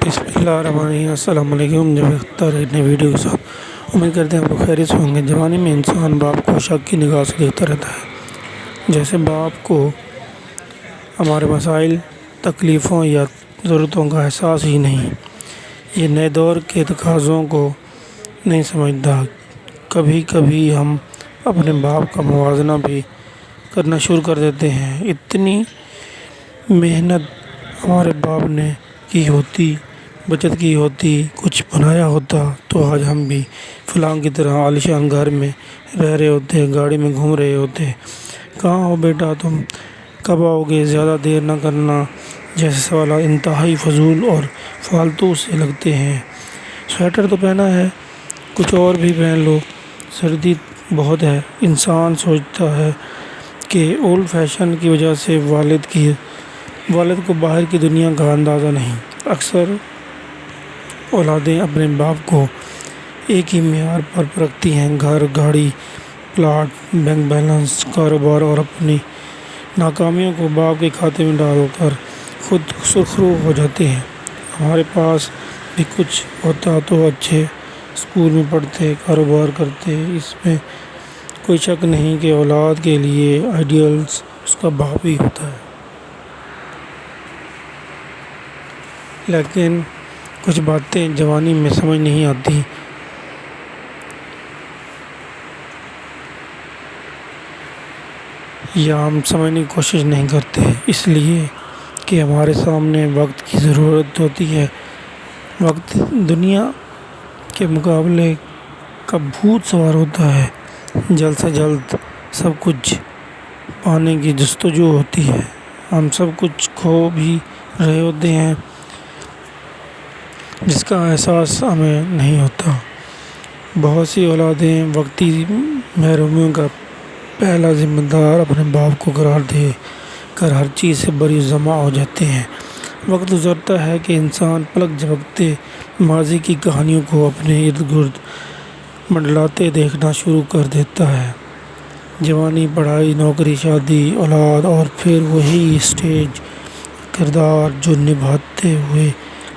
بسم اللہ الرحمن الرحیم۔ السلام علیکم۔ جب اختر ایک نئی ویڈیو کے ساتھ امید کرتے ہیں آپ لوگ خیریت سے ہوں گے۔ جوانی میں انسان باپ کو شک کی نگاہ سے دیکھتا رہتا ہے، جیسے باپ کو ہمارے مسائل، تکلیفوں یا ضرورتوں کا احساس ہی نہیں، یہ نئے دور کے تقاضوں کو نہیں سمجھتا۔ کبھی کبھی ہم اپنے باپ کا موازنہ بھی کرنا شروع کر دیتے ہیں، اتنی محنت ہمارے باپ نے کی ہوتی، بچت کی ہوتی، کچھ بنایا ہوتا تو آج ہم بھی فلاں کی طرح عالیشان گھر میں رہ رہے ہوتے، گاڑی میں گھوم رہے ہوتے۔ کہاں ہو بیٹا تم، کب آؤ گے، زیادہ دیر نہ کرنا جیسے سوالات انتہائی فضول اور فالتو سے لگتے ہیں۔ سویٹر تو پہنا ہے، کچھ اور بھی پہن لو، سردی بہت ہے۔ انسان سوچتا ہے کہ اولڈ فیشن کی وجہ سے والد کو باہر کی دنیا کا اندازہ نہیں۔ اکثر اولادیں اپنے باپ کو ایک ہی معیار پر پرکھتی ہیں، گھر، گاڑی، پلاٹ، بینک بیلنس، کاروبار، اور اپنی ناکامیوں کو باپ کے کھاتے میں ڈال کر خود سرخرو ہو جاتے ہیں۔ ہمارے پاس بھی کچھ ہوتا تو اچھے اسکول میں پڑھتے، کاروبار کرتے۔ اس میں کوئی شک نہیں کہ اولاد کے لیے آئیڈیلز اس کا باپ ہی ہوتا ہے، لیکن کچھ باتیں جوانی میں سمجھ نہیں آتی۔ یا ہم سمجھنے کی کوشش نہیں کرتے، اس لیے کہ ہمارے سامنے وقت کی ضرورت ہوتی ہے۔ وقت دنیا کے مقابلے کا بھوت سوار ہوتا ہے، جلد سے جلد سب کچھ پانے کی جستجو ہوتی ہے۔ ہم سب کچھ کھو بھی رہے ہوتے ہیں جس کا احساس ہمیں نہیں ہوتا۔ بہت سی اولادیں وقتی محرومیوں کا پہلا ذمہ دار اپنے باپ کو قرار دے کر ہر چیز سے بری ظما ہو جاتے ہیں۔ وقت گزرتا ہے کہ انسان پلک جھپکتے ماضی کی کہانیوں کو اپنے ارد گرد منڈلاتے دیکھنا شروع کر دیتا ہے۔ جوانی، پڑھائی، نوکری، شادی، اولاد، اور پھر وہی اسٹیج کردار جو نبھاتے ہوئے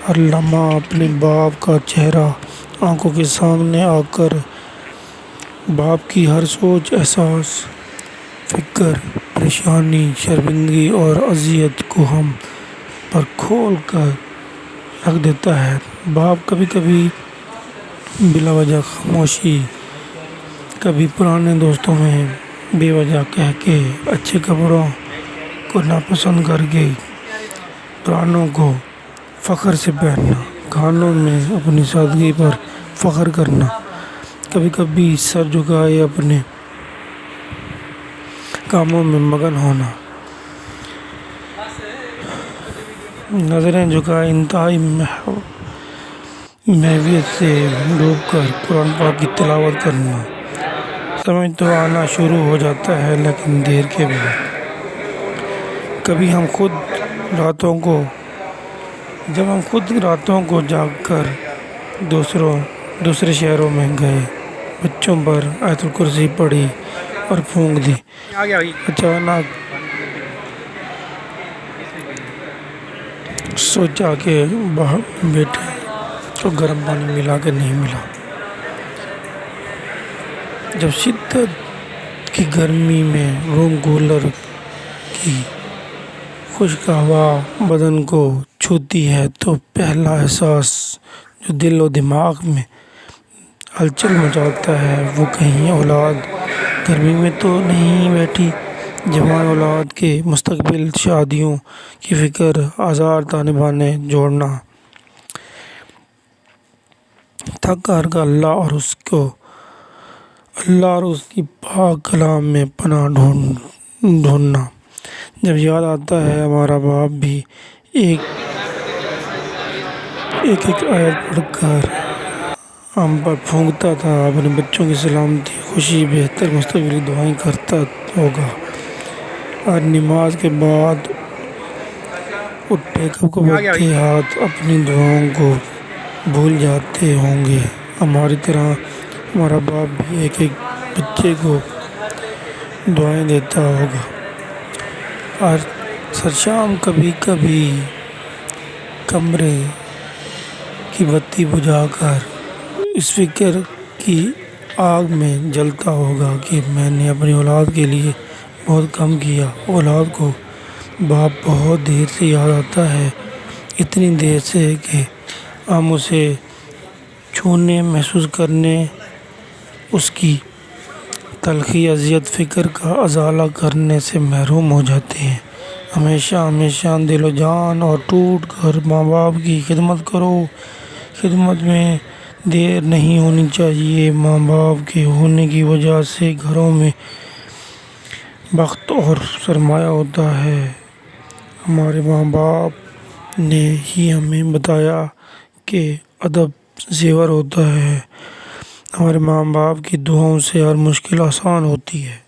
ہر لمحہ اپنے باپ کا چہرہ آنکھوں کے سامنے آ کر باپ کی ہر سوچ، احساس، فکر، پریشانی، شرمندگی اور اذیت کو ہم پر کھول کر رکھ دیتا ہے۔ باپ کبھی کبھی بلا وجہ خاموشی، کبھی پرانے دوستوں میں بے وجہ کہہ کے، اچھے کپڑوں کو ناپسند کر کے پرانوں کو فخر سے پہننا، کھانوں میں اپنی سادگی پر فخر کرنا، کبھی کبھی سر جھکائے اپنے کاموں میں مگن ہونا، نظریں جھکائے انتہائی محویت سے ڈوب کر قرآن پاک کی تلاوت کرنا۔ سمجھ تو آنا شروع ہو جاتا ہے، لیکن دیر کے بعد۔ کبھی ہم خود راتوں کو جاگ کر دوسرے شہروں میں گئے، بچوں پر آیت الکرسی پڑھی اور پھونک دی۔ اچانک سوچا کہ بیٹے کو گرم پانی ملا کے نہیں ملا۔ جب شدت کی گرمی میں روم کولر کی خشک ہوا بدن کو چھوتی ہے تو پہلا احساس جو دل و دماغ میں ہلچل مچاتا ہے وہ کہیں اولاد گرمی میں تو نہیں بیٹھی۔ جوان اولاد کے مستقبل، شادیوں کی فکر، ہزار تانے بانے جوڑنا، تھک ہار کر اللہ اور اس کی پاک کلام میں پناہ ڈھونڈنا۔ جب یاد آتا ہے ہمارا باپ بھی ایک آیت پڑھ کر ہم پر پھونکتا تھا، اپنے بچوں کی سلامتی، خوشی، بہتر مستقبل کی دعائیں کرتا ہوگا، اور نماز کے بعد اٹھے کپکپاتے ہاتھ اپنی دعاؤں کو بھول جاتے ہوں گے۔ ہماری طرح ہمارا باپ بھی ایک بچے کو دعائیں دیتا ہوگا، اور سر شام کبھی کبھی کمرے کی بتی بجھا کر اس فکر کی آگ میں جلتا ہوگا کہ میں نے اپنی اولاد کے لیے بہت کم کیا۔ اولاد کو باپ بہت دیر سے یاد آتا ہے، اتنی دیر سے کہ ہم اسے چھونے، محسوس کرنے، اس کی تلخی، اذیت، فکر کا ازالہ کرنے سے محروم ہو جاتے ہیں۔ ہمیشہ دل و جان اور ٹوٹ کر ماں باپ کی خدمت کرو۔ خدمت میں دیر نہیں ہونی چاہیے۔ ماں باپ کے ہونے کی وجہ سے گھروں میں بخت اور سرمایہ ہوتا ہے۔ ہمارے ماں باپ نے ہی ہمیں بتایا کہ ادب زیور ہوتا ہے۔ ہمارے ماں باپ کی دعاؤں سے ہر مشکل آسان ہوتی ہے۔